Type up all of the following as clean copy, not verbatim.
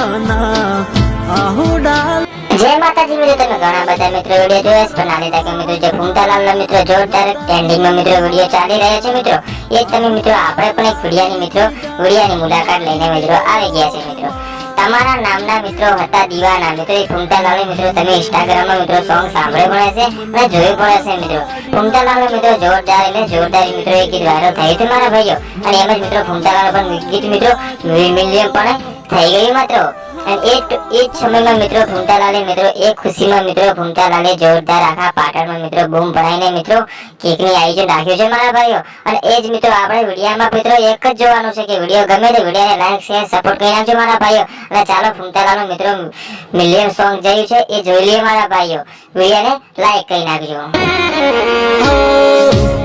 દીવાના આહુડા। जय माताजी मित्रों, તમે ઘણા બધા મિત્રો વિડિયો જોયા છે, પણ આ રીતે કે મિત્રો જે ફૂમતાલાલના મિત્રો જોરદાર ટ્રેન્ડિંગ માં મિત્રો વિડિયો ચાલી રહ્યા છે મિત્રો, એ તમે મિત્રો આપણે પણ એક વિડિયાની મુલાકાત લઈને મિત્રો આવી ગયા છે મિત્રો। તમારા નામના મિત્રો હતા દીવાના મિત્રો, એ ફૂમતાલાલ મિત્રો તમે ઇન્સ્ટાગ્રામ માં મિત્રો સોંગ સાંભળ્યું પણ હશે અને જોયું પણ હશે મિત્રો। ફૂમતાલાલ મિત્રો જોરદાર મિત્રો એક ગીત વાયરલ થયું હતું મારા ભાઈઓ, અને એમ જ મિત્રો ફૂમતાલાલ પણ ગીત મિત્રો મિલિયન પણ થઈ ગયું મિત્રો। અને એ સમયમાં મિત્રો ફૂમતાલાલે મિત્રો એક ખુશીમાં મિત્રો ફૂમતાલાલે જોરદાર આખા પાટણમાં મિત્રો બૂમ પડાઈને મિત્રો કેકની આયોજન રાખ્યું છે મારા ભાઈઓ। અને એ જ મિત્રો આપણે વિડીયોમાં મિત્રો એક જ જોવાનું છે કે વિડીયો ગમે તો વિડીયોને લાઈક શેર સપોર્ટ કરી નાખજો મારા ભાઈઓ। અને ચાલો ફૂમતાલાલનો મિત્રો મિલિયન સોંગ જયું છે એ જોઈ લઈએ મારા ભાઈઓ, વિડીયોને લાઈક કરી નાખજો।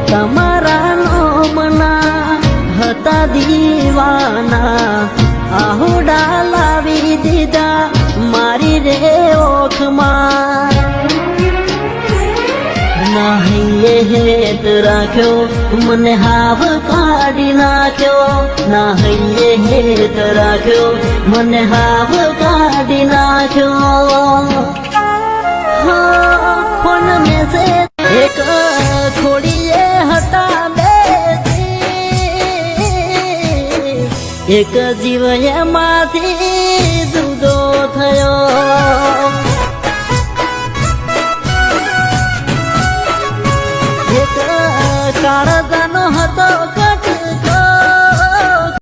તમારા નામના હતા દીવાના આહુડા લાવી દીધા મારી રે ઓખમાં। નાહીએ હેત રાખ્યો મને હાવ કાઢી નાખ્યો, નાહીએ હેત રાખ્યો મને હાવ કાઢી નાખ્યો। ફોન મેસેજ એક ખોડીએ હતા એક જીવ એમાંથી